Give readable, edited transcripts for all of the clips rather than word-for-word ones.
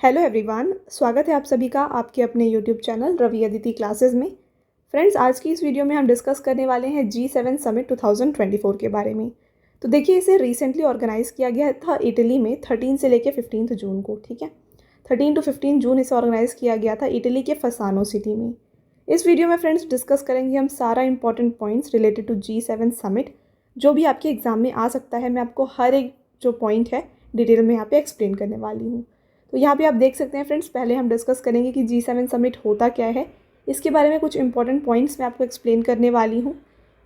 Hello everyone, स्वागत है आप सभी का आपके अपने YouTube channel Ravi Aditi classes में। फ्रेंड्स, आज की इस वीडियो में हम डिस्कस करने वाले हैं G7 समिट 2024 के बारे में। तो देखिए, इसे रिसेंटली ऑर्गेनाइज़ किया गया था इटली में 13 से लेकर 15 जून को। ठीक है, 13 to 15 जून इसे ऑर्गेनाइज़ किया गया था इटली के फसानो सिटी में। इस वीडियो में फ्रेंड्स डिस्कस करेंगे हम सारा important points related to G7 summit, जो भी आपके एग्जाम में आ सकता है। मैं आपको हर एक जो पॉइंट है डिटेल में यहाँ पे एक्सप्लेन करने वाली हूँ। तो यहाँ पे आप देख सकते हैं फ्रेंड्स, पहले हम डिस्कस करेंगे कि G7 समिट होता क्या है। इसके बारे में कुछ इंपॉर्टेंट पॉइंट्स मैं आपको एक्सप्लेन करने वाली हूँ।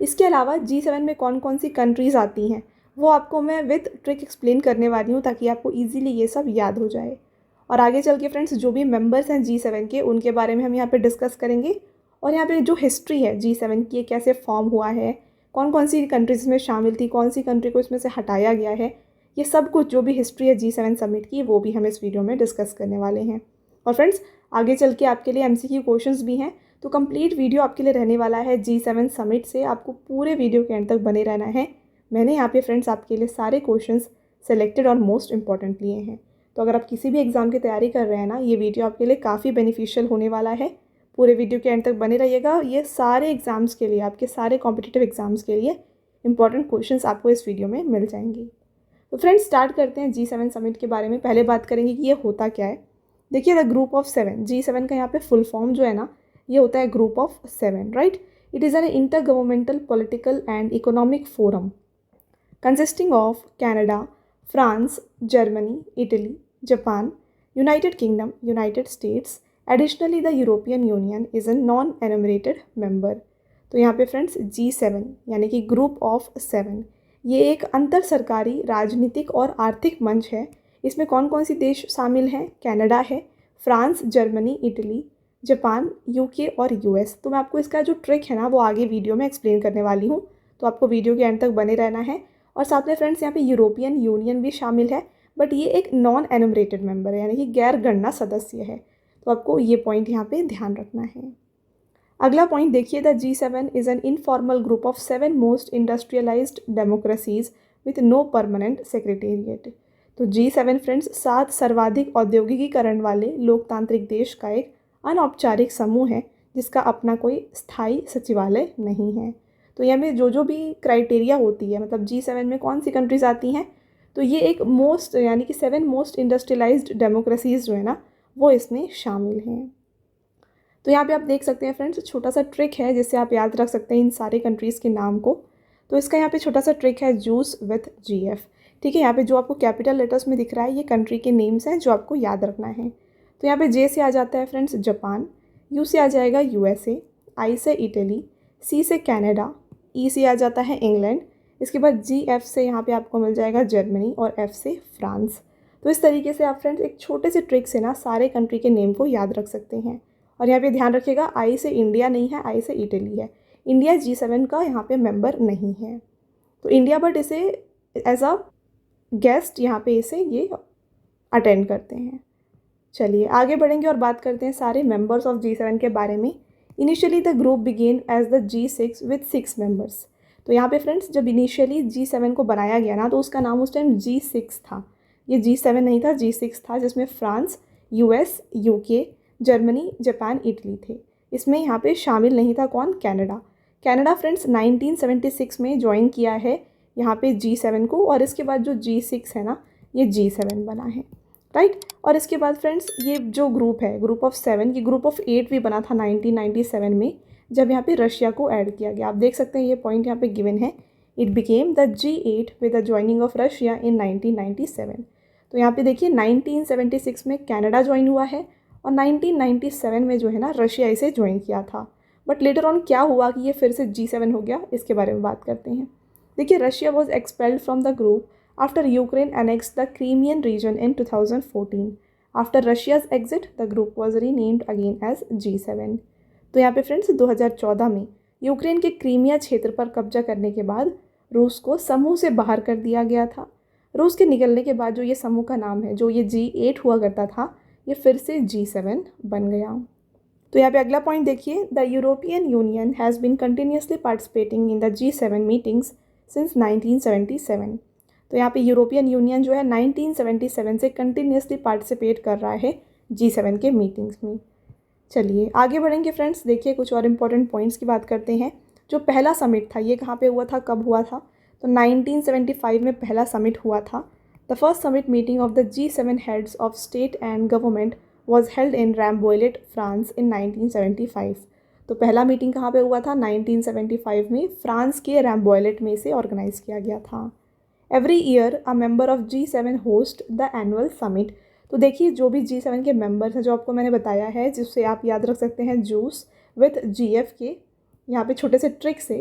इसके अलावा G7 में कौन कौन सी कंट्रीज़ आती हैं वो आपको मैं विद ट्रिक एक्सप्लेन करने वाली हूँ, ताकि आपको ईजिली ये सब याद हो जाए। और आगे चल के फ्रेंड्स, जो भी मेंबर्स हैं G7 के, उनके बारे में हम यहाँ पे डिस्कस करेंगे। और यहाँ पे जो हिस्ट्री है G7 की, कैसे फॉर्म हुआ है, कौन कौन सी कंट्रीज़ में शामिल थी, कौन सी कंट्री को इसमें से हटाया गया है, ये सब कुछ जो भी हिस्ट्री है G7 समिट की, वो भी हम इस वीडियो में डिस्कस करने वाले हैं। और फ्रेंड्स, आगे चल के आपके लिए MCQ क्वेश्चंस भी हैं, तो कंप्लीट वीडियो आपके लिए रहने वाला है G7 समिट से। आपको पूरे वीडियो के एंड तक बने रहना है। मैंने यहाँ पे फ्रेंड्स आपके लिए सारे क्वेश्चंस सेलेक्टेड और मोस्ट इंपॉर्टेंट लिए हैं। तो अगर आप किसी भी एग्ज़ाम की तैयारी कर रहे हैं ना, ये वीडियो आपके लिए काफ़ी बेनिफिशियल होने वाला है। पूरे वीडियो के एंड तक बने रहिएगा। ये सारे एग्ज़ाम्स के लिए, आपके सारे कॉम्पिटिटिव एग्ज़ाम्स के लिए इंपॉर्टेंट क्वेश्चंस आपको इस वीडियो में मिल जाएंगे। तो फ्रेंड्स, स्टार्ट करते हैं G7 समिट के बारे में। पहले बात करेंगे कि ये होता क्या है। देखिए, the group of seven, G7 का यहाँ पे फुल फॉर्म जो है ना, ये होता है group of seven, right. It is an intergovernmental political and economic forum consisting of Canada, France, Germany, Italy, Japan, United Kingdom, United States. Additionally the European Union is a non enumerated member. तो यहाँ पे friends G7 यानी कि group of seven, ये एक अंतर सरकारी राजनीतिक और आर्थिक मंच है। इसमें कौन कौन सी देश शामिल हैं? कनाडा है, France, Germany, Italy, Japan, UK और US। तो मैं आपको इसका जो ट्रिक है ना, वो आगे वीडियो में एक्सप्लेन करने वाली हूँ, तो आपको वीडियो के एंड तक बने रहना है। और साथ में फ्रेंड्स, यहाँ पे यूरोपियन यूनियन भी शामिल है, बट ये एक नॉन एनुमरेटेड मेंबर है, यानी कि गैर गणना सदस्य है। तो आपको ये पॉइंट यहाँ पे ध्यान रखना है। अगला पॉइंट देखिए, the G7 is an informal group of 7 most industrialised democracies with no permanent secretariat. तो G7 फ्रेंड्स 7 सर्वाधिक औद्योगिकीकरण वाले लोकतांत्रिक देश का एक अनौपचारिक समूह है, जिसका अपना कोई स्थायी सचिवालय नहीं है। तो यहाँ में जो भी क्राइटेरिया होती है, मतलब G7 में कौन सी कंट्रीज़ आती हैं, तो ये एक मोस्ट यानी कि 7 मोस्ट इंडस्ट्रियलाइज्ड डेमोक्रेसीज जो है ना, वो इसमें शामिल हैं। तो यहाँ पे आप देख सकते हैं फ्रेंड्स, छोटा सा ट्रिक है जिससे आप याद रख सकते हैं इन सारे कंट्रीज़ के नाम को। तो इसका यहाँ पे छोटा सा ट्रिक है, जूस विथ GF। ठीक है, यहाँ पे जो आपको कैपिटल लेटर्स में दिख रहा है, ये कंट्री के नेम्स हैं जो आपको याद रखना है। तो यहाँ पे J से आ जाता है फ्रेंड्स जापान, U से आ जाएगा USA, I से इटली, C से कनाडा, E से आ जाता है इंग्लैंड। इसके बाद GF से यहाँ पे आपको मिल जाएगा जर्मनी और F से फ्रांस। तो इस तरीके से आप फ्रेंड्स एक छोटे से ट्रिक से ना सारे कंट्री के नेम को याद रख सकते हैं। और यहाँ पे ध्यान रखिएगा, I से इंडिया नहीं है, I से इटली है। इंडिया G7 का यहाँ पे मेंबर नहीं है, तो इंडिया बट इसे एज अ गेस्ट यहाँ पे इसे ये अटेंड करते हैं। चलिए आगे बढ़ेंगे और बात करते हैं सारे मेंबर्स ऑफ G7 के बारे में। Initially the group began as the G6 with 6 members. तो यहाँ पे फ्रेंड्स, जब इनिशियली G7 को बनाया गया ना, तो उसका नाम उस टाइम G6 था। ये G7 नहीं था, G6 था, जिसमें France, US, UK, Germany, Japan, Italy थे। इसमें यहाँ पे शामिल नहीं था कौन? कनाडा। कनाडा फ्रेंड्स 1976 में ज्वाइन किया है यहाँ पे G7 को, और इसके बाद जो G6 है ना, ये G7 बना है, राइट। और इसके बाद फ्रेंड्स, ये जो ग्रुप है, ग्रुप ऑफ 7, ये ग्रुप ऑफ 8 भी बना था 1997 में, जब यहाँ पे रशिया को ऐड किया गया। आप देख सकते हैं ये पॉइंट यहाँ पे गिवन है। It became the G8 with the joining of Russia in 1997। तो यहाँ पे देखिए 1976 में कनाडा ज्वाइन हुआ है, और 1997 में जो है ना, रशिया इसे ज्वाइन किया था। बट लेटर ऑन क्या हुआ कि ये फिर से G7 हो गया, इसके बारे में बात करते हैं। देखिए, Russia was expelled from the group after Ukraine annex the Crimean region in 2014। After Russia's exit the group was renamed again as G7। तो यहाँ पे फ्रेंड्स 2014 में यूक्रेन के क्रीमिया क्षेत्र पर कब्जा करने के बाद रूस को समूह से बाहर कर दिया गया था। रूस के निकलने के बाद जो ये समूह का नाम है, जो ये G8 हुआ करता था, ये फिर से G7 बन गया। तो यहाँ पे अगला पॉइंट देखिए, the European Union has been continuously participating in the G7 meetings since 1977। तो यहाँ पे यूरोपियन यूनियन जो है 1977 से कंटिन्यूसली पार्टिसिपेट कर रहा है G7 के मीटिंग्स में। चलिए आगे बढ़ेंगे फ्रेंड्स, देखिए कुछ और इम्पोर्टेंट पॉइंट्स की बात करते हैं। जो पहला समिट था ये कहाँ पे हुआ था, कब हुआ था, तो 1975 में पहला समिट हुआ था। The first summit meeting of the G7 heads of state and government was held in Rambouillet, France in 1975। तो पहला मीटिंग कहाँ पे हुआ था, 1975 में फ्रांस के रैम्बोइलेट में से ऑर्गेनाइज किया गया था। Every year a member of G7 host the annual summit. तो देखिए जो भी G7 के मेंबर्स हैं, जो आपको मैंने बताया है, जिससे आप याद रख सकते हैं जूस विथ GF के यहाँ पे छोटे से ट्रिक से।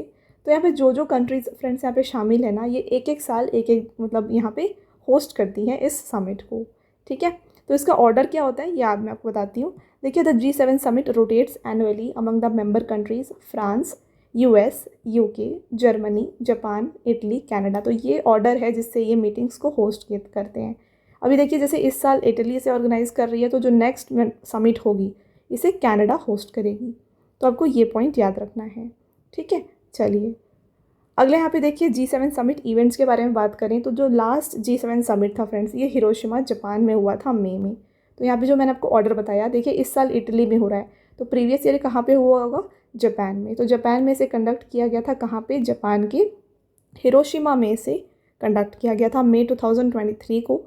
तो यहाँ पे जो कंट्रीज फ्रेंड्स यहाँ पे शामिल है ना, ये एक एक साल एक मतलब यहाँ पे होस्ट करती हैं इस समिट को, ठीक है। तो इसका ऑर्डर क्या होता है ये मैं आपको बताती हूँ। देखिए the G7 summit rotates annually among the member countries France, US, UK, Germany, Japan, Italy, Canada. तो ये ऑर्डर है जिससे ये मीटिंग्स को होस्ट करते हैं। अभी देखिए जैसे इस साल इटली से ऑर्गेनाइज कर रही है, तो जो नेक्स्ट समिट होगी इसे कनाडा होस्ट करेगी। तो आपको ये पॉइंट याद रखना है, ठीक है। चलिए अगले यहाँ पे देखिए G7 समिट इवेंट्स के बारे में बात करें तो जो लास्ट G7 समिट था फ्रेंड्स, ये हिरोशिमा जापान में हुआ था मई में। तो यहाँ पे जो मैंने आपको ऑर्डर बताया, देखिए इस साल इटली में हो रहा है, तो प्रीवियस ईयर कहाँ पे हुआ होगा, जापान में। तो जापान में से कंडक्ट किया गया था कहाँ पे, जापान के हिरोशिमा में से कंडक्ट किया गया था मई 2023 को।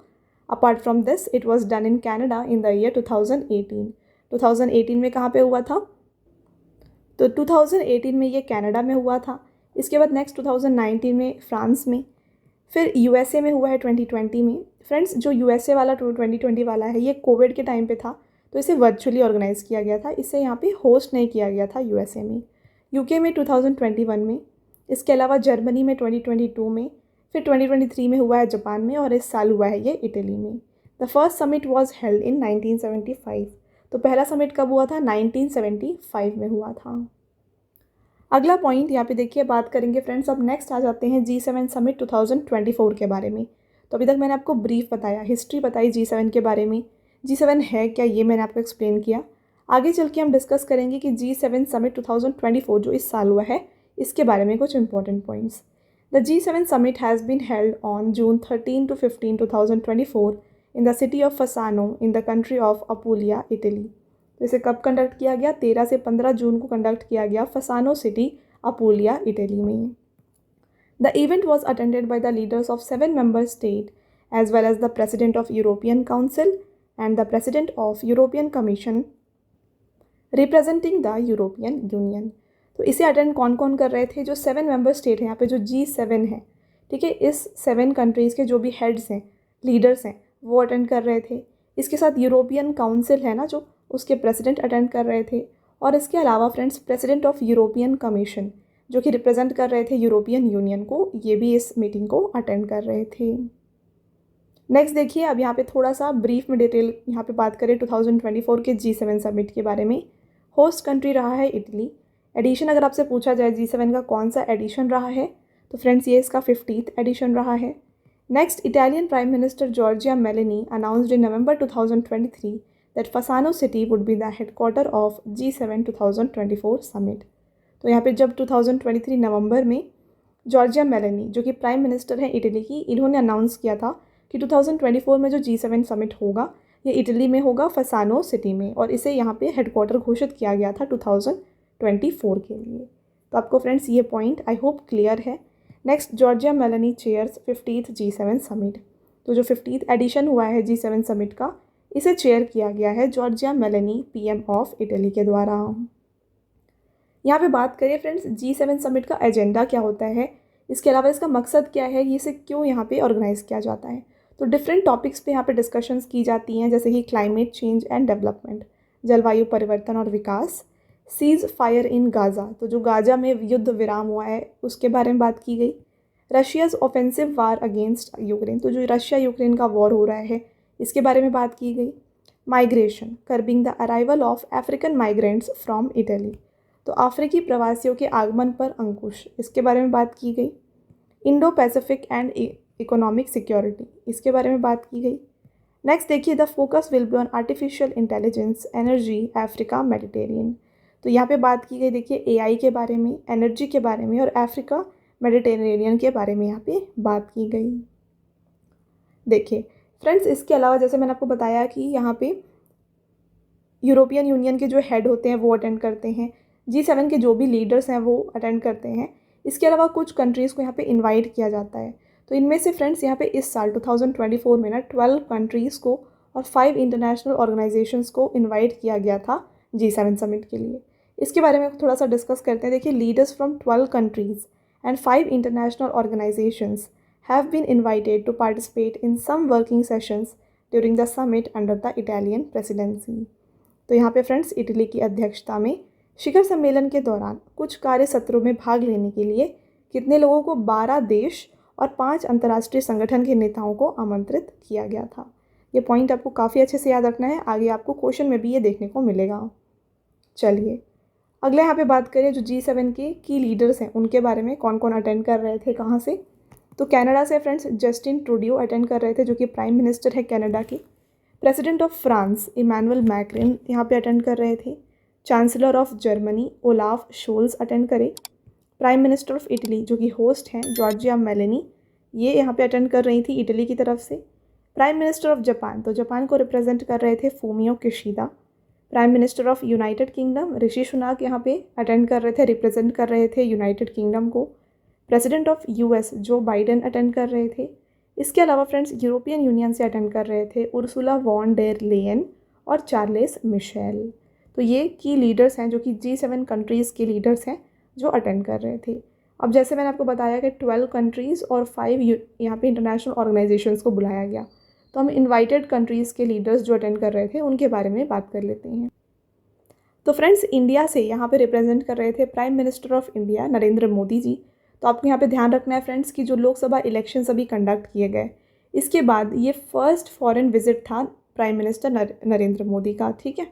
Apart from this it was done in Canada in the year 2018। 2018 में कहाँ पे हुआ था, तो 2018 में ये कनाडा में हुआ था। इसके बाद नेक्स्ट 2019 में फ्रांस में, फिर USA में हुआ है 2020 में। फ्रेंड्स जो USA वाला 2020 वाला है ये कोविड के टाइम पे था, तो इसे वर्चुअली ऑर्गेनाइज किया गया था, इसे यहाँ पे होस्ट नहीं किया गया था USA में। UK में 2021 में, इसके अलावा जर्मनी में 2022 में, फिर 2023 में हुआ है जापान में, और इस साल हुआ है ये इटली में। The first summit was held इन 1975। तो पहला समिट कब हुआ था, 1975 में हुआ था। अगला पॉइंट यहाँ पे देखिए बात करेंगे फ्रेंड्स, अब नेक्स्ट आ जाते हैं G7 समिट 2024 के बारे में। तो अभी तक मैंने आपको ब्रीफ बताया, हिस्ट्री बताई G7 के बारे में, G7 है क्या ये मैंने आपको एक्सप्लेन किया। आगे चल के हम डिस्कस करेंगे कि G7 समिट 2024 जो इस साल हुआ है इसके बारे में कुछ important points. The G7 summit has been held on June 13 to 15, 2024 in the city of Fasano in the country of Apulia, Italy. तो इसे कब कंडक्ट किया गया, 13 से 15 जून को कंडक्ट किया गया फसानो सिटी, अपूलिया, इटली में। The event was attended by the leaders of 7 member state as well as the president of European council and the president of European commission representing the European Union. तो इसे attend कौन कौन कर रहे थे, जो 7 member state हैं यहाँ पे, जो G7 है, ठीक है, इस 7 कंट्रीज़ के जो भी हेड्स हैं, लीडर्स हैं, वो अटेंड कर रहे थे। इसके साथ यूरोपियन काउंसिल है ना, जो उसके प्रेसिडेंट अटेंड कर रहे थे। और इसके अलावा friends president of European commission जो कि रिप्रेजेंट कर रहे थे यूरोपियन यूनियन को, ये भी इस मीटिंग को अटेंड कर रहे थे। नेक्स्ट देखिए अब यहाँ पे थोड़ा सा ब्रीफ में डिटेल यहाँ पे बात करें 2024 के G7 समिट के बारे में। होस्ट कंट्री रहा है इटली। एडिशन अगर आपसे पूछा जाए G7 का कौन सा एडिशन रहा है, तो फ्रेंड्स ये इसका 50th एडिशन रहा है। Next Italian prime minister Giorgia Meloni announced in November 2023 that Fasano city would be the headquarter of G7 2024 summit। तो यहाँ पे जब 2023 नवंबर में जॉर्जिया मेलोनी जो कि प्राइम मिनिस्टर हैं इटली की, इन्होंने अनाउंस किया था कि 2024 में जो G7 समिट होगा ये इटली में होगा, फसानो सिटी में, और इसे यहाँ पे हेडक्वार्टर घोषित किया गया था 2024 के लिए। तो आपको फ्रेंड्स ये पॉइंट आई होप क्लियर है। Next Giorgia Meloni chairs 50th G7 summit. तो जो 50th एडिशन हुआ है G7 समिट का, इसे चेयर किया गया है Giorgia Meloni PM of Italy के द्वारा। यहाँ पे बात करें फ्रेंड्स G7 समिट का एजेंडा क्या होता है, इसके अलावा इसका मकसद क्या है, इसे क्यों यहाँ पे ऑर्गेनाइज किया जाता है। तो डिफरेंट टॉपिक्स पे यहाँ पे डिस्कशंस की जाती हैं, जैसे कि क्लाइमेट चेंज एंड डेवलपमेंट, जलवायु परिवर्तन और विकास, सीज फायर इन गाज़ा, तो जो गाजा में युद्ध विराम हुआ है उसके बारे में बात की गई, रशियाज़ ऑफेंसिव वार अगेंस्ट यूक्रेन, तो जो रशिया यूक्रेन का वॉर हो रहा है इसके बारे में बात की गई। Migration, curbing the arrival of African migrants from Italy, तो अफ्रीकी प्रवासियों के आगमन पर अंकुश, इसके बारे में बात की गई। Indo Pacific and economic security, इसके बारे में बात की गई। नेक्स्ट देखिए the focus will be on artificial intelligence, energy, Africa, Mediterranean, तो यहाँ पे बात की गई देखिए AI के बारे में, एनर्जी के बारे में और अफ्रीका मेडिटेरेनियन के बारे में यहाँ पे बात की गई। देखिए फ्रेंड्स, इसके अलावा जैसे मैंने आपको बताया कि यहाँ पे यूरोपियन यूनियन के जो हेड होते हैं वो अटेंड करते हैं, G7 के जो भी लीडर्स हैं वो अटेंड करते हैं। इसके अलावा कुछ कंट्रीज़ को यहाँ पे इनवाइट किया जाता है। तो इनमें से फ्रेंड्स यहाँ पे इस साल 2024 में ना 12 कंट्रीज़ को और 5 इंटरनेशनल ऑर्गेनाइजेशंस को इनवाइट किया गया था G7 समिट के लिए। इसके बारे में थोड़ा सा डिस्कस करते हैं। देखिए, leaders from 12 countries and 5 international organisations have been invited to participate in some working sessions during the summit under the Italian presidency। तो यहाँ पे फ्रेंड्स इटली की अध्यक्षता में शिखर सम्मेलन के दौरान कुछ कार्य सत्रों में भाग लेने के लिए कितने लोगों को 12 देश और 5 अंतर्राष्ट्रीय संगठन के नेताओं को आमंत्रित किया गया था। ये पॉइंट आपको काफ़ी अच्छे से याद रखना है, आगे आपको क्वेश्चन में भी ये देखने को मिलेगा। चलिए अगले यहाँ पे बात करें, जो G7 के की लीडर्स हैं उनके बारे में, कौन कौन अटेंड कर रहे थे, कहाँ से। तो कनाडा से फ्रेंड्स जस्टिन ट्रूडियो अटेंड कर रहे थे, जो कि प्राइम मिनिस्टर है कनाडा के। President of France Emmanuel Macron यहाँ पे अटेंड कर रहे थे। Chancellor of Germany Olaf Scholz attend करे। प्राइम मिनिस्टर ऑफ इटली जो कि होस्ट हैं जॉर्जिया मेलोनी, ये यहाँ पे अटेंड कर रही थी इटली की तरफ से। प्राइम मिनिस्टर ऑफ जापान, तो जापान को रिप्रेजेंट कर रहे थे Fumio Kishida. Prime minister of United Kingdom Rishi Sunak यहाँ पे अटेंड कर रहे थे, रिप्रेजेंट कर रहे थे यूनाइटेड किंगडम को। President of US Joe Biden attend कर रहे थे। इसके अलावा फ्रेंड्स यूरोपियन यूनियन से अटेंड कर रहे थे उर्सुला वॉन डेर लेयन और चार्लेस मिशेल। तो ये की लीडर्स हैं जो कि G7 कंट्रीज़ के लीडर्स हैं जो अटेंड कर रहे थे। अब जैसे मैंने आपको बताया कि 12 कंट्रीज़ और 5 यहाँ पे इंटरनेशनल ऑर्गेनाइजेशंस को बुलाया गया, तो हम इनवाइटेड कंट्रीज़ के लीडर्स जो अटेंड कर रहे थे उनके बारे में बात कर लेते हैं। तो फ्रेंड्स इंडिया से यहाँ पे रिप्रेजेंट कर रहे थे prime minister of India Narendra Modi ji. तो आपको यहाँ पे ध्यान रखना है फ्रेंड्स कि जो लोकसभा इलेक्शंस अभी कंडक्ट किए गए, इसके बाद ये फर्स्ट फॉरेन विजिट था प्राइम मिनिस्टर नरेंद्र मोदी का, ठीक है।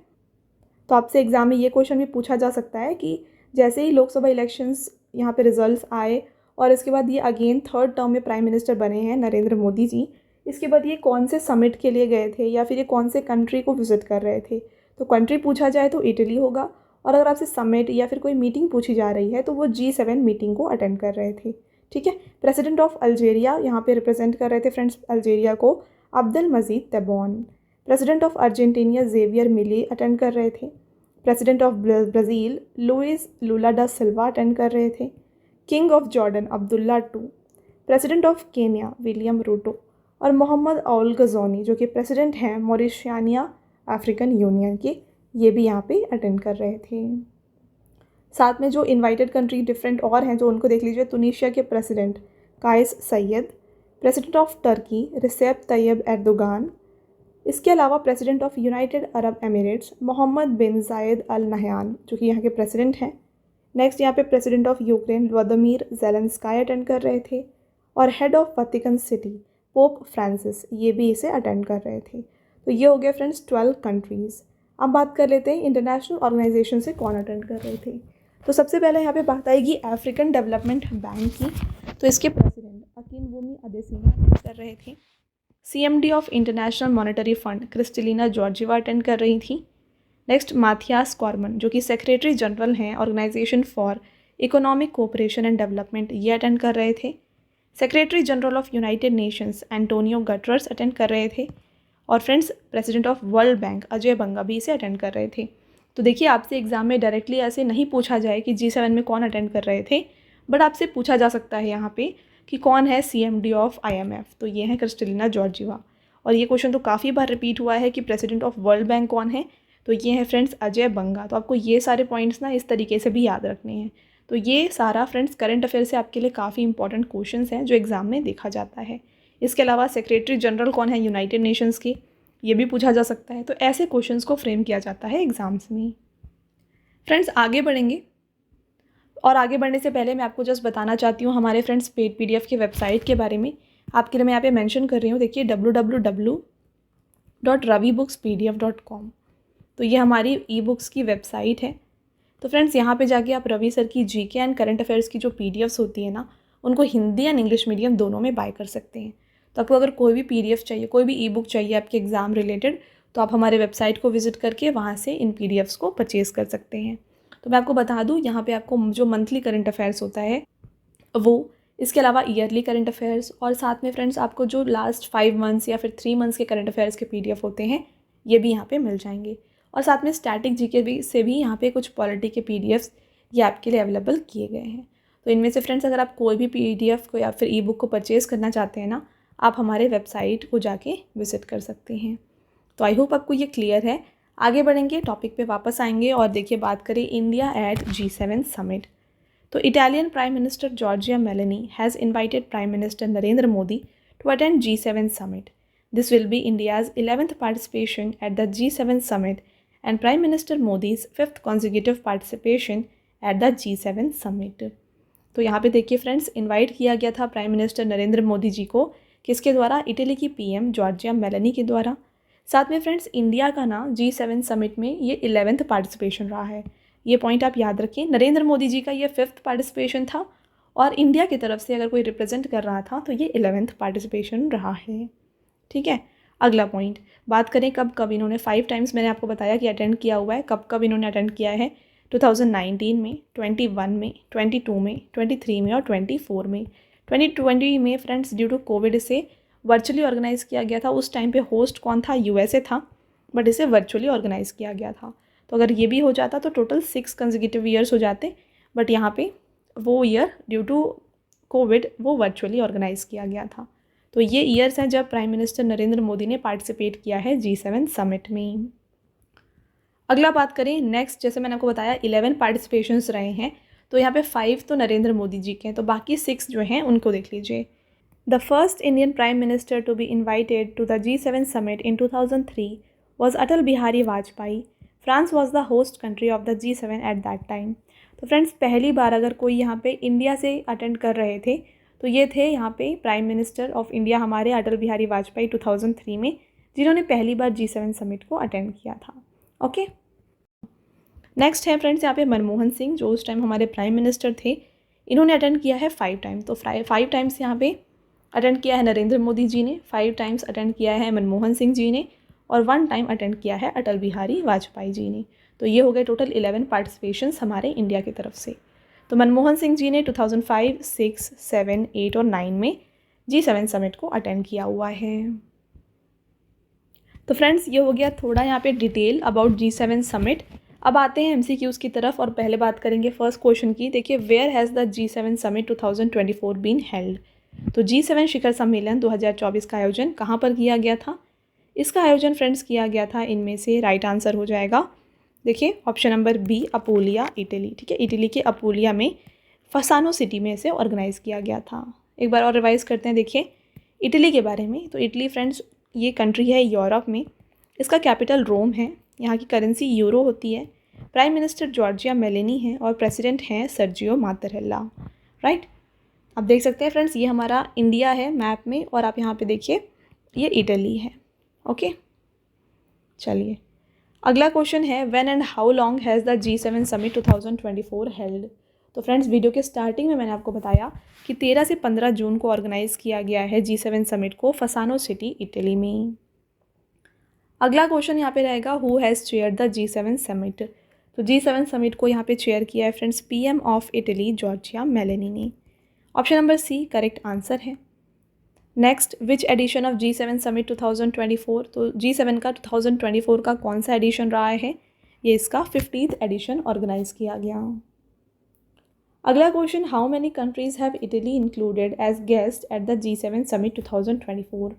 तो आपसे एग्जाम में ये क्वेश्चन भी पूछा जा सकता है कि जैसे ही लोकसभा इलेक्शंस यहाँ पे रिजल्ट्स आए और इसके बाद ये अगेन थर्ड टर्म में प्राइम मिनिस्टर बने हैं नरेंद्र मोदी जी, इसके बाद ये कौन से समिट के लिए गए थे या फिर ये कौन से कंट्री को विजिट कर रहे थे। तो कंट्री पूछा जाए तो इटली होगा, और अगर आपसे समिट या फिर कोई मीटिंग पूछी जा रही है तो वो G7 मीटिंग को अटेंड कर रहे थे, ठीक है। प्रेसिडेंट ऑफ अल्जेरिया यहाँ पे रिप्रेजेंट कर रहे थे फ्रेंड्स अल्जेरिया को Abdul Majid Tebboune. President of Argentina Javier Milei attend कर रहे थे। President of Brazil Luiz Lula da Silva attend कर रहे थे। King of Jordan Abdullah II। President of Kenya William Ruto और मोहम्मद अल गज़ौनी जो कि प्रेसिडेंट हैं मॉरिशनिया अफ्रीकन यूनियन के, ये भी यहाँ पे अटेंड कर रहे थे। साथ में जो इनवाइटेड कंट्री डिफरेंट और हैं जो उनको देख लीजिए, तुनीशिया के president Kais Saied, president of Turkey Recep Tayyip Erdogan. इसके अलावा president of United Arab Emirates Mohamed bin Zayed al Nahyan जो कि यहाँ के प्रेसिडेंट हैं। नेक्स्ट यहाँ पे president of Ukraine Vladimir Zelensky attend कर रहे थे, और head of Vatican city pope Francis, ये भी इसे अटेंड कर रहे थे। तो ये हो गया फ्रेंड्स 12 कंट्रीज़। अब बात कर लेते हैं इंटरनेशनल ऑर्गेनाइजेशन से कौन अटेंड कर रहे थे। तो सबसे पहले यहाँ पे बात आएगी अफ्रीकन डेवलपमेंट बैंक की। तो इसके प्रेसिडेंट अकिनवुमी अदेसिना कर रहे थे। CMD of International Monetary Fund Kristalina Georgieva attend कर रही थी। नेक्स्ट माथियास कॉर्मन जो कि सेक्रेटरी जनरल हैं organisation for economic cooperation and development, ये अटेंड कर रहे थे। Secretary general of United Nations Antonio Guterres attend कर रहे थे। और friends president of World Bank Ajay Banga भी इसे अटेंड कर रहे थे। तो देखिए आपसे एग्जाम में डायरेक्टली ऐसे नहीं पूछा जाए कि G7 में कौन अटेंड कर रहे थे, बट आपसे पूछा जा सकता है यहाँ पे कि कौन है CMD ऑफ IMF। तो ये है क्रिस्टलिना जॉर्जिवा। और ये क्वेश्चन तो काफ़ी बार रिपीट हुआ है कि प्रेसिडेंट ऑफ वर्ल्ड बैंक कौन है, तो ये है फ्रेंड्स अजय बंगा। तो आपको ये सारे पॉइंट्स ना इस तरीके से भी याद रखने हैं। तो ये सारा फ्रेंड्स करंट अफेयर से आपके लिए काफ़ी इंपॉर्टेंट क्वेश्चंस हैं जो एग्जाम में देखा जाता है। इसके अलावा सेक्रेटरी जनरल कौन है यूनाइटेड नेशंस के, ये भी पूछा जा सकता है। तो ऐसे क्वेश्चंस को फ्रेम किया जाता है एग्जाम्स में। फ्रेंड्स आगे बढ़ेंगे, और आगे बढ़ने से पहले मैं आपको जस्ट बताना चाहती हूँ हमारे फ्रेंड्स पेड PDF की वेबसाइट के बारे में। आपके लिए मैं यहाँ पे मेंशन कर रही हूँ, देखिए www.ravibookspdf.com। तो ये हमारी ई-बुक्स की वेबसाइट है। तो फ्रेंड्स यहाँ पे जाके आप रवि सर की GK एंड करंट अफेयर्स की जो PDFs होती है ना, उनको हिंदी एंड इंग्लिश मीडियम दोनों में बाय कर सकते हैं। तो आपको अगर कोई भी PDF चाहिए, कोई भी ई-बुक चाहिए आपके एग्ज़ाम रिलेटेड, तो आप हमारे वेबसाइट को विजिट करके वहाँ से इन PDFs को परचेज़ कर सकते हैं। तो मैं आपको बता दूँ, यहाँ पे आपको जो मंथली करंट अफेयर्स होता है वो इसके अलावा ईयरली करंट अफेयर्स और साथ में फ्रेंड्स आपको जो लास्ट 5 मंथ्स या फिर 3 मंथ्स के करंट अफेयर्स के PDF होते हैं ये भी यहाँ पे मिल जाएंगे। और साथ में स्टैटिक जीके भी से भी यहाँ पे कुछ पॉलिटी के PDFs ये आपके लिए अवेलेबल किए गए हैं। तो इनमें से फ्रेंड्स अगर आप कोई भी PDF को या फिर ई-बुक को परचेज़ करना चाहते हैं ना, आप हमारे वेबसाइट को जाके विजिट कर सकते हैं। तो आई होप आपको ये क्लियर है। आगे बढ़ेंगे, टॉपिक पे वापस आएंगे और देखिए बात करें इंडिया एट G7 समिट। तो Italian prime minister Giorgia Meloni has invited prime minister Narendra Modi to attend G7 summit. This will be India's 11th participation at the G7 summit and prime minister Modi's 5th consecutive participation at the G7 summit. तो यहाँ पे देखिए friends, invite किया गया था prime minister Narendra Modi ji को, किसके द्वारा? इटली की PM जॉर्जिया मेलोनी के द्वारा। साथ में फ्रेंड्स इंडिया का ना G7 समिट में ये 11th पार्टिसिपेशन रहा है। ये पॉइंट आप याद रखिए, नरेंद्र मोदी जी का ये 5th पार्टिसिपेशन था और इंडिया की तरफ से अगर कोई रिप्रेजेंट कर रहा था तो ये 11th पार्टिसिपेशन रहा है। ठीक है, अगला पॉइंट बात करें कब कब इन्होंने 5 टाइम्स मैंने आपको बताया कि अटेंड किया हुआ है। कब कब इन्होंने अटेंड किया है? 2019 में, 21 में, 22 में, 23 में और 24 में। 2020 में फ्रेंड्स ड्यू टू कोविड से वर्चुअली ऑर्गेनाइज़ किया गया था। उस टाइम पे होस्ट कौन था? USA था, बट इसे वर्चुअली ऑर्गेनाइज़ किया गया था। तो अगर ये भी हो जाता तो टोटल 6 कंसेक्यूटिव ईयर्स हो जाते, बट यहाँ पे वो ईयर ड्यू टू कोविड वो वर्चुअली ऑर्गेनाइज़ किया गया था। तो ये ईयर्स हैं जब प्राइम मिनिस्टर नरेंद्र मोदी ने पार्टिसिपेट किया है G7 समिट में। अगला बात करें नेक्स्ट, जैसे मैंने आपको बताया 11 पार्टिसिपेशंस रहे हैं, तो यहाँ पे 5 तो नरेंद्र मोदी जी के हैं, तो बाकी 6 जो हैं उनको देख लीजिए। The first Indian prime minister to be invited to the G7 summit in 2003 was Atal Bihari Vajpayee. France was the host country of the G7 at that time. तो फ्रेंड्स पहली बार अगर कोई यहाँ पे इंडिया से अटेंड कर रहे थे तो ये थे यहाँ पे प्राइम मिनिस्टर ऑफ इंडिया हमारे अटल बिहारी वाजपेयी 2003 में, जिन्होंने पहली बार G7 समिट को अटेंड किया था। ओके, नेक्स्ट है फ्रेंड्स यहाँ पे मनमोहन सिंह, जो उस टाइम हमारे प्राइम मिनिस्टर थे। इन्होंने अटेंड किया है 5 टाइम। तो 5 टाइम्स यहाँ पे अटेंड किया है नरेंद्र मोदी जी ने, 5 टाइम्स अटेंड किया है मनमोहन सिंह जी ने और 1 टाइम अटेंड किया है अटल बिहारी वाजपेयी जी ने। तो ये हो गए टोटल 11 पार्टिसिपेशंस हमारे इंडिया की तरफ से। तो मनमोहन सिंह जी ने 2005, 6, 7, 8 और 9 में G7 समिट को अटेंड किया हुआ है। तो फ्रेंड्स ये हो गया थोड़ा यहाँ पे डिटेल अबाउट G7 समिट। अब आते हैं MCQs की तरफ और पहले बात करेंगे फर्स्ट क्वेश्चन की। देखिए, where has the G7 summit 2024 been held? तो G7 शिखर सम्मेलन 2024 का आयोजन कहाँ पर किया गया था? इसका आयोजन फ्रेंड्स किया गया था, इनमें से राइट आंसर हो जाएगा देखिए ऑप्शन नंबर B, अपूलिया, इटली। ठीक है, इटली के अपूलिया में फसानो सिटी में इसे ऑर्गेनाइज़ किया गया था। एक बार और रिवाइज़ करते हैं देखिए इटली के बारे में। तो इटली फ्रेंड्स ये कंट्री है यूरोप में, इसका कैपिटल रोम है, यहाँ की करेंसी यूरो होती है, प्राइम मिनिस्टर जॉर्जिया मेलोनी है और प्रेसिडेंट हैं सर्जियो मात्तारेल्ला। राइट, आप देख सकते हैं फ्रेंड्स ये हमारा इंडिया है मैप में और आप यहाँ पे देखिए ये इटली है। ओके, चलिए अगला क्वेश्चन है when and how long has the G7 summit 2024 held? तो फ्रेंड्स वीडियो के स्टार्टिंग में मैंने आपको बताया कि 13 से 15 जून को ऑर्गेनाइज़ किया गया है G7 समिट को फसानो सिटी इटली में। अगला क्वेश्चन यहाँ पे रहेगा who has chaired the G7 summit? तो G7 समिट को यहाँ पे चेयर किया है friends PM of Italy Giorgia Meloni ने। Option number C correct answer है। Next, which edition of G7 summit 2024? तो G7 का 2024 का कौन सा एडिशन रहा है? ये इसका 50th एडिशन ऑर्गेनाइज किया गया। अगला question, how many countries have Italy included as guest at the G7 summit 2024?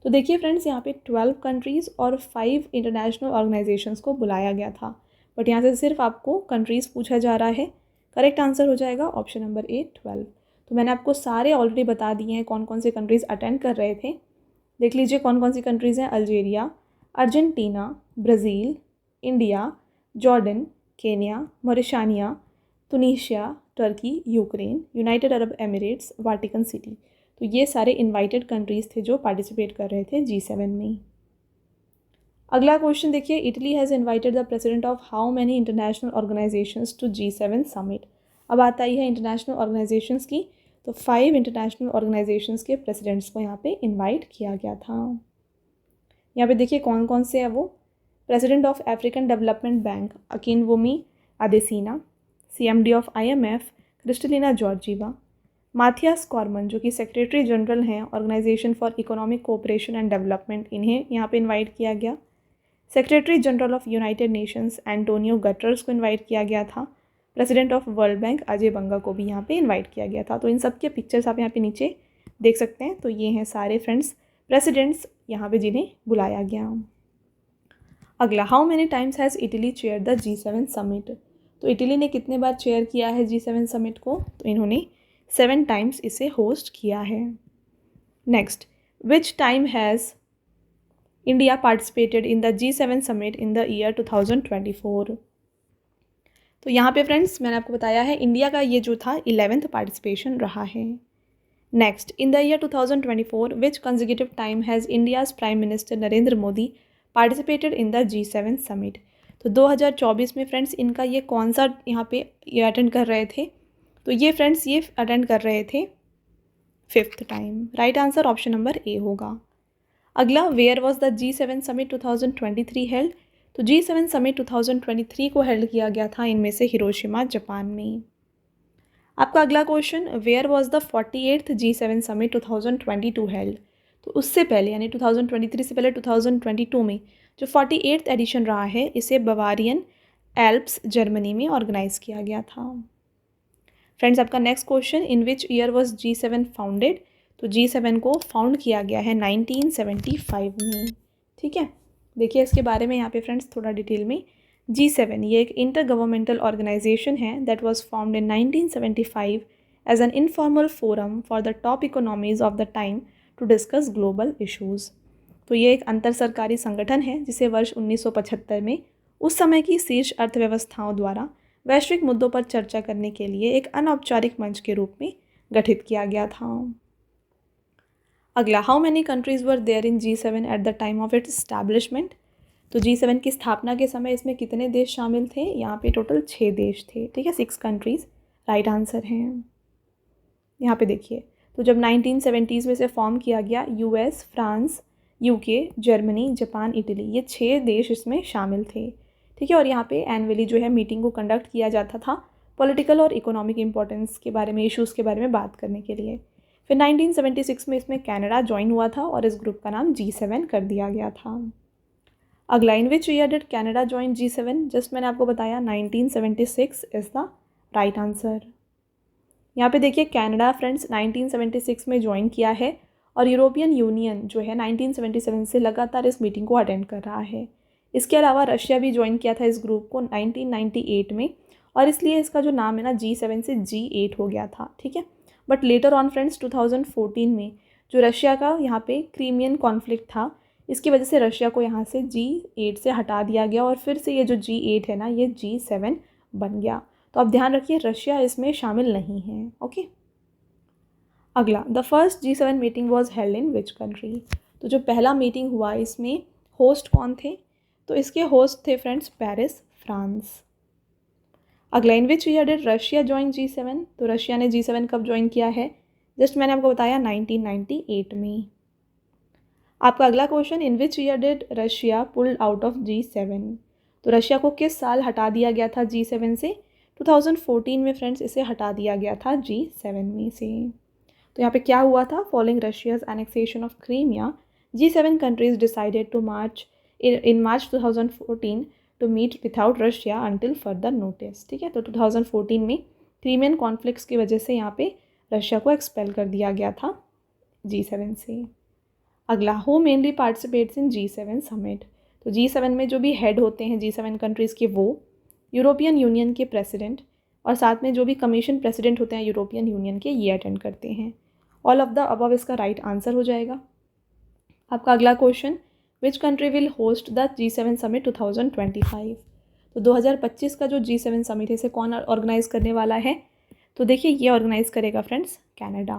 तो देखिए फ्रेंड्स यहाँ पे 12 कंट्रीज़ और 5 इंटरनेशनल ऑर्गेनाइजेशंस को बुलाया गया था, बट यहाँ से सिर्फ आपको कंट्रीज़ पूछा जा रहा है। करेक्ट आंसर हो जाएगा ऑप्शन नंबर A 12। तो मैंने आपको सारे ऑलरेडी बता दिए हैं कौन कौन से कंट्रीज़ अटेंड कर रहे थे। देख लीजिए कौन कौन सी कंट्रीज़ हैं, Algeria, Argentina, Brazil, India, Jordan, Kenya, Mauritania, Tunisia, Turkey, Ukraine, United Arab Emirates, Vatican City. तो ये सारे इनवाइटेड कंट्रीज़ थे जो पार्टिसिपेट कर रहे थे G7 में। अगला क्वेश्चन देखिए, Italy has invited the president of how many international organisations to G7 summit? अब आता ही है इंटरनेशनल ऑर्गेनाइजेशंस की, तो 5 इंटरनेशनल ऑर्गेनाइजेशंस के प्रेसिडेंट्स को यहाँ पे इनवाइट किया गया था। यहाँ पे देखिए कौन कौन से है वो, president of African Development Bank Akinwumi Adesina, CMD of IMF Kristalina Georgieva, Mathias Cormann जो कि सेक्रेटरी जनरल हैं organisation for economic cooperation and development, इन्हें यहाँ पे इनवाइट किया गया। Secretary general of United Nations Antonio Guterres को इनवाइट किया गया था। President of World Bank Ajay Banga को भी यहाँ पे इनवाइट किया गया था। तो इन सब के पिक्चर्स आप यहाँ पे नीचे देख सकते हैं। तो ये हैं सारे फ्रेंड्स प्रेसिडेंट्स यहाँ पे जिन्हें बुलाया गया। अगला, how many times has Italy chair the G7 summit. तो इटली ने कितने बार चेयर किया है G7 समिट को? तो इन्होंने 7 टाइम्स इसे होस्ट किया है। Next, which time has India participated in the G7 summit in the year 2024। तो यहाँ पे फ्रेंड्स मैंने आपको बताया है इंडिया का ये जो था 11th पार्टिसिपेशन रहा है। Next, in the year 2024 which consecutive time has India's prime minister Narendra Modi participated in the G7 summit. तो 2024 में फ्रेंड्स इनका ये कौन सा यहाँ पे ये अटेंड कर रहे थे? तो ये फ्रेंड्स ये अटेंड कर रहे थे 5th time. Right answer option number A होगा। अगला, where was the G7 summit 2023 held. तो G7 समिट 2023 को हेल्ड किया गया था इनमें से हिरोशिमा जापान में। आपका अगला question, where was the 48th G7 summit 2022 held. तो उससे पहले यानी 2023 से पहले 2022 में जो 48th एडिशन रहा है इसे बवारियन एल्प्स जर्मनी में ऑर्गेनाइज किया गया था। फ्रेंड्स आपका next question, in which year was G7 founded. तो G7 को फाउंड किया गया है 1975 में। ठीक है, देखिए इसके बारे में यहाँ पे फ्रेंड्स थोड़ा डिटेल में। G7 ये एक इंटर गवर्नमेंटल ऑर्गेनाइजेशन है that was founded in 1975 as an informal forum for the top economies of the time to discuss global issues. तो ये एक अंतर सरकारी संगठन है जिसे वर्ष 1975 में उस समय की शीर्ष अर्थव्यवस्थाओं द्वारा वैश्विक मुद्दों पर चर्चा करने के लिए एक अनौपचारिक मंच के रूप में गठित किया गया था। अगला, how many countries were there in G7 at the time of its establishment. तो G7 की स्थापना के समय इसमें कितने देश शामिल थे? यहाँ पे टोटल 6 देश थे। ठीक है, 6 कंट्रीज़ राइट आंसर हैं। यहाँ पे देखिए, तो जब 1970s में से फॉर्म किया गया US, France, UK, Germany, Japan, Italy, ये 6 देश इसमें शामिल थे। ठीक है, और यहाँ पे एनुअली जो है मीटिंग को कंडक्ट किया जाता था पॉलिटिकल और इकोनॉमिक इंपॉर्टेंस के बारे में, इश्यूज़ के बारे में बात करने के लिए। फिर 1976 में इसमें कनाडा ज्वाइन हुआ था और इस ग्रुप का नाम G7 कर दिया गया था। अगला, in which year did Canada join G7। Just मैंने आपको बताया 1976 इज़ द राइट आंसर। यहाँ पे देखिए कनाडा फ्रेंड्स 1976 में ज्वाइन किया है और यूरोपियन यूनियन जो है 1977 से लगातार इस मीटिंग को अटेंड कर रहा है। इसके अलावा रशिया भी ज्वाइन किया था इस ग्रुप को 1998 में और इसलिए इसका जो नाम है ना G7 से G8 हो गया था। ठीक है, बट लेटर ऑन फ्रेंड्स 2014 में जो रशिया का यहाँ पे क्रीमियन कॉन्फ्लिक्ट था इसकी वजह से रशिया को यहाँ से G8 से हटा दिया गया और फिर से ये जो G8 है ना ये G7 बन गया। तो आप ध्यान रखिए रशिया इसमें शामिल नहीं है। ओके, अगला, the first G7 meeting was held in which country. तो जो पहला मीटिंग हुआ इसमें होस्ट कौन थे? तो इसके होस्ट थे फ्रेंड्स पेरिस, फ्रांस। अगला, in which year did Russia join G7। तो रशिया ने G7 कब ज्वाइन किया है? जस्ट मैंने आपको बताया 1998 में। आपका अगला question, in which year did Russia pulled out of G7। तो रशिया को किस साल हटा दिया गया था G7 से? 2014 में फ्रेंड्स इसे हटा दिया गया था G7 में से। तो यहाँ पे क्या हुआ था? Following Russia's annexation of Crimea G7 countries decided to March in March 2014 to meet without Russia until further notice. ठीक है, तो 2014 में क्रीमियन कॉन्फ्लिक्ट्स की वजह से यहाँ पे रशिया को एक्सपेल कर दिया गया था G7 से। अगला, who mainly participates in G7 summit. तो G7 में जो भी हेड होते हैं G7 कंट्रीज़ के वो यूरोपियन यूनियन के प्रेसिडेंट और साथ में जो भी कमीशन प्रेसिडेंट होते हैं यूरोपियन यूनियन के ये अटेंड करते हैं। ऑल ऑफ द अबव इसका राइट आंसर हो जाएगा। आपका अगला question, which country will host the G7 summit 2025। तो 2025 का जो G7 समिट है इसे कौन ऑर्गेनाइज करने वाला है? तो देखिए ये ऑर्गेनाइज करेगा फ्रेंड्स कनाडा।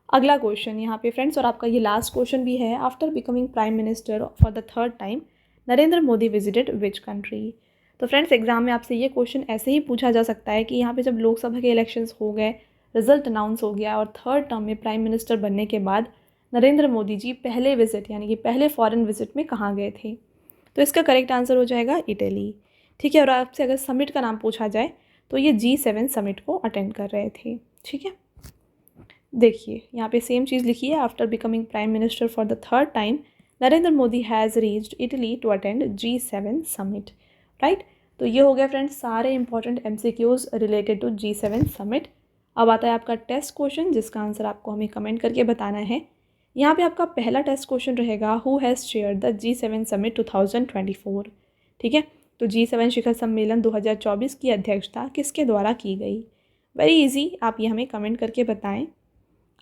अगला क्वेश्चन यहाँ पे फ्रेंड्स और आपका ये लास्ट क्वेश्चन भी है, after becoming prime minister for the 3rd time Narendra Modi visited which country. तो फ्रेंड्स एग्जाम में आपसे ये क्वेश्चन ऐसे ही पूछा जा सकता है कि यहाँ पे जब लोकसभा के इलेक्शंस हो गए, रिजल्ट अनाउंस हो गया और 3rd टर्म में प्राइम मिनिस्टर बनने के बाद नरेंद्र मोदी जी पहले विजिट यानी कि पहले फॉरेन विजिट में कहाँ गए थे? तो इसका करेक्ट आंसर हो जाएगा इटली। ठीक है, और आपसे अगर समिट का नाम पूछा जाए तो ये G7 समिट को अटेंड कर रहे थे। ठीक है, देखिए यहाँ पे सेम चीज़ लिखी है, after becoming prime minister for the third time Narendra Modi has reached Italy to attend G7 summit, right. तो ये हो गया फ्रेंड्स सारे important MCQs related to G7 summit. अब आता है आपका टेस्ट क्वेश्चन, जिसका आंसर आपको हमें कमेंट करके बताना है। यहाँ पे आपका पहला टेस्ट क्वेश्चन रहेगा, who has chaired the G7 summit 2024, ठीक है। तो G7 शिखर सम्मेलन 2024 की अध्यक्षता किसके द्वारा की गई? वेरी इजी, आप ये हमें कमेंट करके बताएं।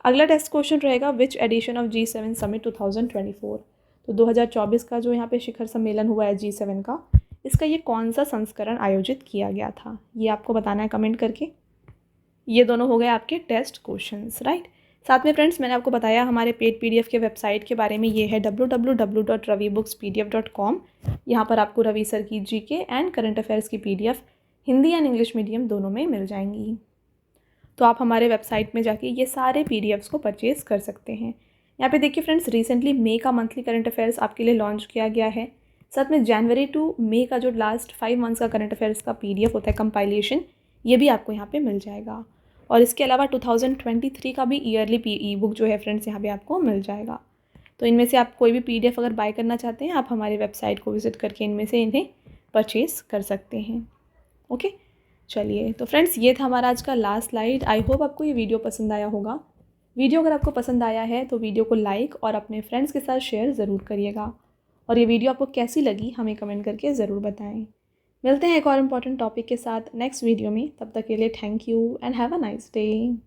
अगला टेस्ट क्वेश्चन रहेगा, विच एडिशन ऑफ G7 समिट 2024। तो 2024 का जो यहाँ पे शिखर सम्मेलन हुआ है G7 का, इसका ये कौन सा संस्करण आयोजित किया गया था, ये आपको बताना है कमेंट करके। ये दोनों हो गए आपके टेस्ट क्वेश्चंस, राइट। साथ में फ्रेंड्स मैंने आपको बताया हमारे पेड PDF के वेबसाइट के बारे में, ये है www.ravibookspdf.com। यहाँ पर आपको रवि सर की GK एंड करंट अफेयर्स की PDF Hindi and English medium दोनों में मिल जाएंगी। तो आप हमारे वेबसाइट में जाके ये सारे PDFs को परचेज़ कर सकते हैं। यहाँ पे देखिए फ्रेंड्स, रिसेंटली मई का मंथली करंट अफेयर्स आपके लिए लॉन्च किया गया है। साथ में जनवरी टू मई का जो लास्ट 5 मंथ्स का करंट अफेयर्स का PDF होता है कंपाइलेशन, ये भी आपको यहाँ पे मिल जाएगा। और इसके अलावा 2023 का भी ईयरली ई बुक जो है फ्रेंड्स यहाँ पे आपको मिल जाएगा। तो इनमें से आप कोई भी PDF अगर बाय करना चाहते हैं, आप हमारे वेबसाइट को विजिट करके इनमें से इन्हें परचेज़ कर सकते हैं। ओके, चलिए तो फ्रेंड्स ये था हमारा आज का लास्ट स्लाइड। आई होप आपको ये वीडियो पसंद आया होगा। वीडियो अगर आपको पसंद आया है तो वीडियो को लाइक और अपने फ्रेंड्स के साथ शेयर ज़रूर करिएगा। और ये वीडियो आपको कैसी लगी हमें कमेंट करके ज़रूर बताएं। मिलते हैं एक और इम्पॉर्टेंट टॉपिक के साथ नेक्स्ट वीडियो में। तब तक के लिए thank you and have a nice day.